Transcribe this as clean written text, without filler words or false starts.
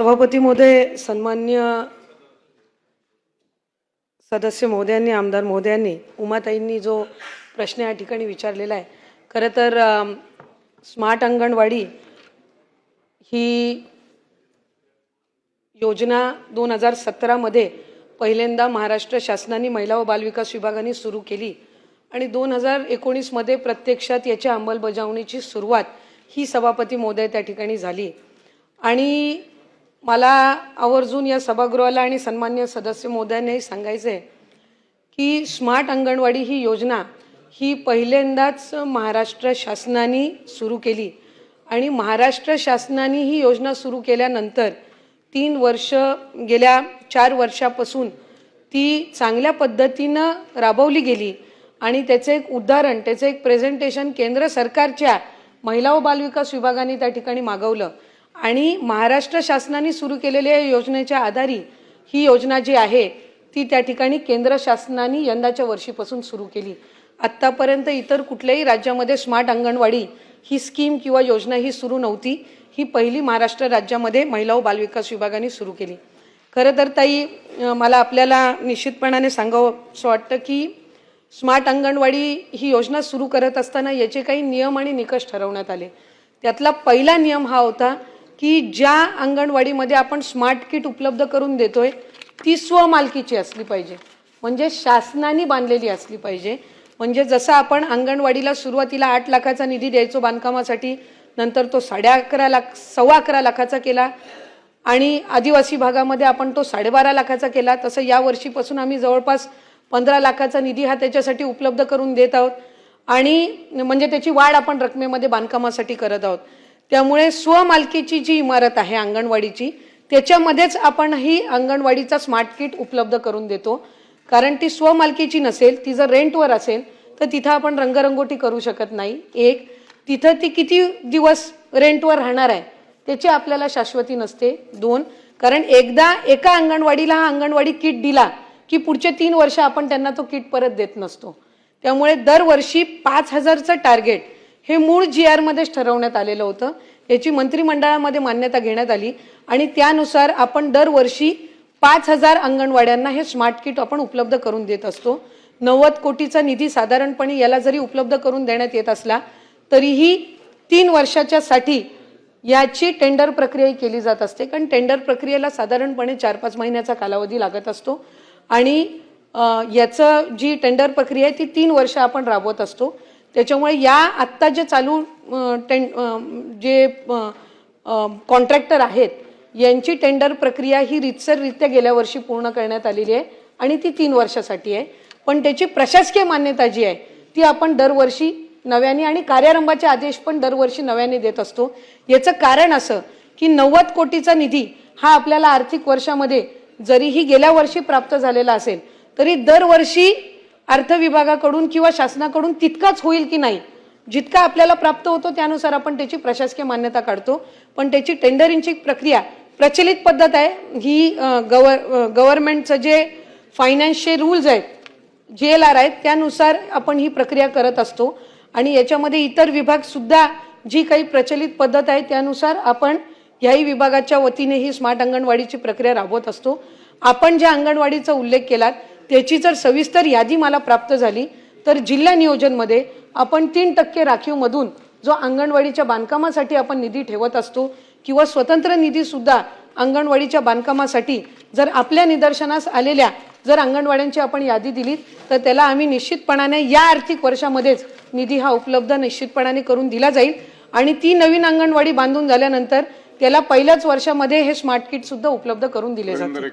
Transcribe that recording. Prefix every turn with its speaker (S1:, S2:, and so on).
S1: सभापती महोदय, सन्मान्य सदस्य महोदयांनी, आमदार महोदयांनी, उमाताईंनी जो प्रश्न या ठिकाणी विचारलेला आहे, खरं तर स्मार्ट अंगणवाडी ही योजना 2017 मध्ये पहिल्यांदा महाराष्ट्र शासनाने महिला व बालविकास विभागाने सुरू केली आणि 2019 मध्ये प्रत्यक्षात याच्या अंमलबजावणीची सुरुवात ही सभापती महोदय त्या ठिकाणी झाली। आणि मला आवर्जून या सभागृहाला आणि सन्मान्य सदस्य महोदयांनी सांगायचं आहे की स्मार्ट अंगणवाडी ही योजना ही पहिल्यांदाच महाराष्ट्र शासनाने सुरू केली आणि महाराष्ट्र शासनाने ही योजना सुरू केल्यानंतर 3 वर्ष गेल्या 4 वर्षापासून ती चांगल्या पद्धतीने राबवली गेली आणि त्याचे एक उदाहरण, त्याचे एक प्रेझेंटेशन केंद्र सरकारच्या महिला व बालविकास विभागाने त्या ठिकाणी मागवलं आणि महाराष्ट्र शासनाने सुरू केलेल्या योजनेच्या आधारे ही योजना जी आहे ती त्या ठिकाणी केंद्र शासनाने यंदाच्या वर्षीपासून सुरू केली। आत्तापर्यंत इतर कुठल्याही राज्यामध्ये स्मार्ट अंगणवाडी ही स्कीम किंवा योजना ही सुरू नव्हती, ही पहिली महाराष्ट्र राज्यामध्ये महिला व बालविकास विभागाने सुरू केली। खरं तर ताई, मला आपल्याला निश्चितपणाने सांगावंसं वाटतं की स्मार्ट अंगणवाडी ही योजना सुरू करत असताना याचे काही नियम आणि निकष ठरवण्यात आले। त्यातला पहिला नियम हा होता की ज्या अंगणवाडीमध्ये आपण स्मार्ट किट उपलब्ध करून देतोय ती स्वमालकीची असली पाहिजे, म्हणजे शासनाने बांधलेली असली पाहिजे। म्हणजे जसं आपण अंगणवाडीला सुरुवातीला 8 लाखाचा निधी द्यायचो बांधकामासाठी, नंतर तो 11.5 लाख 11.25 लाखाचा केला आणि आदिवासी भागामध्ये आपण तो 12.5 लाखाचा केला, तसं या वर्षीपासून आम्ही जवळपास 15 लाखाचा निधी हा त्याच्यासाठी उपलब्ध करून देत आहोत आणि म्हणजे त्याची वाढ आपण रकमेमध्ये बांधकामासाठी करत आहोत। त्यामुळे स्वमालकीची जी इमारत आहे अंगणवाडीची त्याच्यामध्येच आपण ही अंगणवाडीचा स्मार्ट किट उपलब्ध करून देतो, कारण ती स्वमालकीची नसेल, ती जर रेंटवर असेल तर तिथं आपण रंगरंगोटी करू शकत नाही। एक, तिथं ती किती दिवस रेंटवर राहणार आहे त्याची आपल्याला शाश्वती नसते। 2, कारण एकदा एका अंगणवाडीला हा अंगणवाडी किट दिला की पुढचे 3 वर्ष आपण त्यांना तो किट परत देत नसतो। त्यामुळे दरवर्षी 5000चं टार्गेट हे मूळ GR मध्येच ठरवण्यात आलेलं होतं, याची मंत्रिमंडळामध्ये मान्यता घेण्यात आली आणि त्यानुसार आपण दरवर्षी 5000 अंगणवाड्यांना हे स्मार्ट किट आपण उपलब्ध करून देत असतो। 90 कोटीचा निधी साधारणपणे याला जरी उपलब्ध करून देण्यात येत असला तरीही 3 वर्षाच्या साठी याची टेंडर प्रक्रिया केली जात असते, कारण टेंडर प्रक्रियेला साधारणपणे 4-5 महिन्याचा कालावधी लागत असतो आणि याचं जी टेंडर प्रक्रिया आहे ती 3 वर्ष आपण राबवत असतो। त्याच्यामुळे या आत्ता जे चालू जे कॉन्ट्रॅक्टर आहेत यांची टेंडर प्रक्रिया ही रीतसररित्या गेल्या वर्षी पूर्ण करण्यात आलेली आहे आणि ती 3 वर्षासाठी आहे, पण त्याची प्रशासकीय मान्यता जी आहे ती आपण दरवर्षी नव्याने आणि कार्यारंभाचे आदेश पण दरवर्षी नव्याने देत असतो। याचं कारण असं की 90 कोटीचा निधी हा आपल्याला आर्थिक वर्षामध्ये जरीही गेल्या वर्षी प्राप्त झालेला असेल तरी दरवर्षी अर्थ विभागाकडून किंवा शासनाकडून तितकाच होईल की नाही, जितका आपल्याला प्राप्त होतो त्यानुसार आपण त्याची प्रशासकीय मान्यता काढतो, पण त्याची टेंडरिंगची प्रक्रिया प्रचलित पद्धत आहे ही। गव्हर्नमेंटचं जे फायनान्शियल रूल्स आहेत GLR आहेत त्यानुसार आपण ही प्रक्रिया करत असतो आणि याच्यामध्ये इतर विभाग सुद्धा जी काही प्रचलित पद्धत आहे त्यानुसार आपण याही विभागाच्या वतीने ही स्मार्ट अंगणवाडीची प्रक्रिया राबवत असतो। आपण ज्या अंगणवाडीचा उल्लेख केलात त्याची जर सविस्तर यादी मला प्राप्त झाली तर जिल्हा नियोजनमध्ये आपण 3% राखीवमधून जो अंगणवाडीच्या बांधकामासाठी आपण निधी ठेवत असतो किंवा स्वतंत्र निधी सुद्धा अंगणवाडीच्या बांधकामासाठी जर आपल्या निदर्शनास आलेल्या जर अंगणवाड्यांची आपण यादी दिली तर त्याला आम्ही निश्चितपणाने या आर्थिक वर्षामध्येच निधी हा उपलब्ध निश्चितपणाने करून दिला जाईल आणि ती नवीन अंगणवाडी बांधून झाल्यानंतर त्याला पहिल्याच वर्षामध्ये हे स्मार्ट किट सुद्धा उपलब्ध करून दिले जातील।